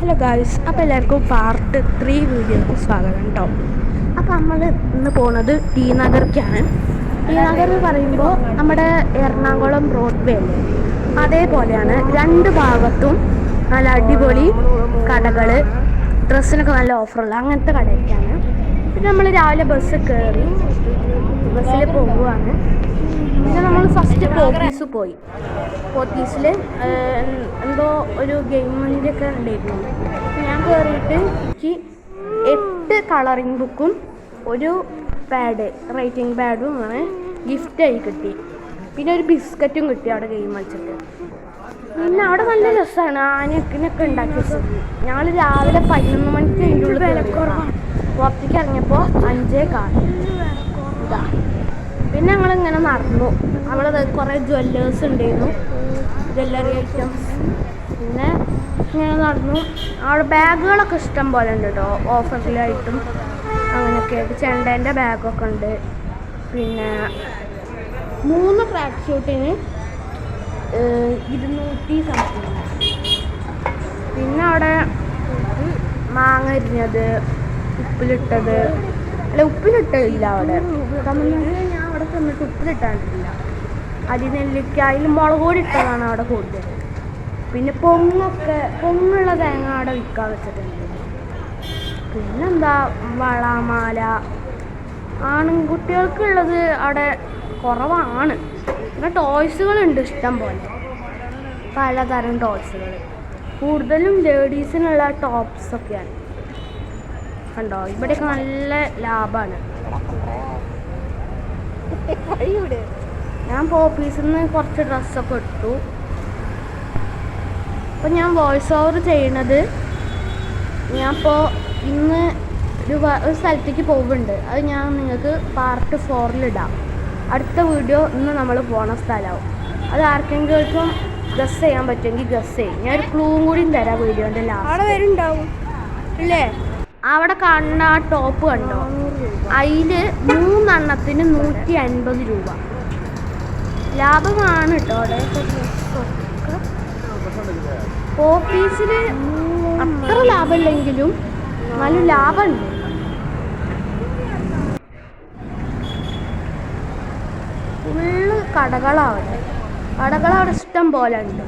Hello guys, അപ്പോൾ എല്ലാവർക്കും part 3 വീഡിയോക്ക് സ്വാഗതം കേട്ടോ. അപ്പോൾ നമ്മൾ ഇന്ന് പോകുന്നത് ടി നഗർക്കാണ്. ടി നഗർ എന്ന് പറയുമ്പോൾ നമ്മുടെ എറണാകുളം റോഡ് വേ അല്ലേ, അതേപോലെയാണ്. രണ്ട് ഭാഗത്തും നല്ല അടിപൊളി കടകൾ, ഡ്രസ്സിനൊക്കെ നല്ല ഓഫറുള്ള അങ്ങനത്തെ കടയൊക്കെയാണ്. പിന്നെ നമ്മൾ രാവിലെ ബസ് കയറി ബസ്സിൽ പോകുവാണ്. പിന്നെ നമ്മൾ ഫസ്റ്റ് പോത്തീസ് പോയി. പോത്തീസിൽ എന്തോ ഒരു ഗെയിമിൻ്റെയൊക്കെ ഉണ്ടായിരുന്നു. ഞാൻ കയറിയിട്ട് എനിക്ക് 8 കളറിങ് ബുക്കും ഒരു പാഡ്, റൈറ്റിംഗ് പാഡും അങ്ങനെ ഗിഫ്റ്റായി കിട്ടി. പിന്നെ ഒരു ബിസ്ക്കറ്റും കിട്ടി അവിടെ ഗെയിം കളിച്ചിട്ട്. പിന്നെ അവിടെ നല്ല രസമാണ്, ആനയൊക്കെ ഉണ്ടാക്കിയ സ്ഥിതി. ഞങ്ങൾ രാവിലെ 11 മണിക്ക് അതിൻ്റെ ഉള്ളിൽ വിലക്കുറവാണ്. പുറത്തേക്ക് ഇറങ്ങിയപ്പോൾ 5:15 ഇതാ. പിന്നെ ഞങ്ങളിങ്ങനെ നടന്നു. അവിടെ കുറേ ജ്വല്ലേഴ്സ് ഉണ്ടായിരുന്നു, ജ്വല്ലറി ഐറ്റംസ്. പിന്നെ ഇങ്ങനെ നടന്നു. അവിടെ ബാഗുകളൊക്കെ ഇഷ്ടം പോലെ ഉണ്ട് കേട്ടോ, ഓഫറിലായിട്ടും അങ്ങനെയൊക്കെ ആയിട്ട്. ചെണ്ടേൻ്റെ ബാഗൊക്കെ ഉണ്ട്. പിന്നെ 3 ട്രാക്ക് ഷൂട്ടിന് 200 സംതിങ്. പിന്നെ അവിടെ മാങ്ങ അരിഞ്ഞത്, ഉപ്പിലിട്ടത്, അല്ല ഉപ്പിലിട്ടില്ല അവിടെ. തമിഴ്നാട്ടിൽ ഞാൻ അവിടെ ചെന്നിട്ട് ഉപ്പിലിട്ടാണ്ടില്ല. അരിനെല്ലിക്കായിൽ മുളക് പൊടി ഇട്ടതാണ് അവിടെ കൂടുതൽ. പിന്നെ പൊങ്ങുള്ള തേങ്ങ അവിടെ വിൽക്കാൻ വെച്ചിട്ടുണ്ട്. പിന്നെന്താ, വളമാല ആൺകുട്ടികൾക്കുള്ളത് അവിടെ കുറവാണ്. പിന്നെ ടോയ്സുകളുണ്ട് ഇഷ്ടം പോലെ, പലതരം ടോയ്സുകൾ. കൂടുതലും ലേഡീസിനുള്ള ടോപ്സൊക്കെയാണ് കണ്ടോ. ഇവിടെയൊക്കെ നല്ല ലാഭമാണ്. ഞാൻ പോപ്പീസിൽ നിന്ന് കുറച്ച് ഡ്രസ്സൊക്കെ എടുത്തു. അപ്പോൾ ഞാൻ വോയിസ് ഓവർ ചെയ്യണത്, ഞാനിപ്പോൾ ഇന്ന് ഒരു സ്ഥലത്തേക്ക് പോകുന്നുണ്ട്. അത് ഞാൻ നിങ്ങൾക്ക് പാർട്ട് 4 അടുത്ത വീഡിയോ ഇന്ന് നമ്മൾ പോണ സ്ഥലമാവും. അത് ആർക്കെങ്കിലും ഗസ് ചെയ്യാൻ പറ്റുമെങ്കിൽ ഗസ് ചെയ്യും. ഞാനൊരു ക്ലൂവും കൂടി തരാം വീഡിയോൻ്റെ ലാസ്റ്റ്. വരുന്നുണ്ടാവും അല്ലേ? അവിടെ കാണുന്ന ആ ടോപ്പ് കണ്ടോ, അതിൽ 3 എണ്ണത്തിന് 150 രൂപ. ലാഭമാണ് കേട്ടോ അവിടെ. പോപ്പീസിൽ അത്ര ലാഭമില്ലെങ്കിലും നല്ല ലാഭമുണ്ട്. ഫുള്ള് കടകളവിടെ ഇഷ്ടം പോലെ ഉണ്ട്.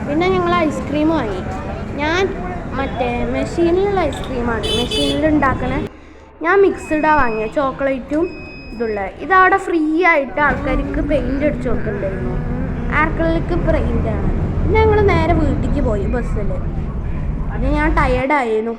പിന്നെ ഞങ്ങൾ ഐസ്ക്രീം വാങ്ങി. ഞാൻ മറ്റേ മെഷീനിലുള്ള ഐസ്ക്രീമാണ്, മെഷീനിൽ ഉണ്ടാക്കണേ. ഞാൻ മിക്സ്ഡാണ് വാങ്ങിയത്, ചോക്ലേറ്റും ഇതുള്ള. ഇതവിടെ ഫ്രീ ആയിട്ട് ആൾക്കാർക്ക് പെയിൻ്റ് അടിച്ചു കൊടുക്കുന്നുണ്ടായിരുന്നു. ആർക്കലിക്ക് പെയിൻ്റാണ്. പിന്നെ ഞങ്ങൾ നേരെ വീട്ടിലേക്ക് പോയി ബസ്സിൽ. പിന്നെ ഞാൻ ടയേർഡായിരുന്നു.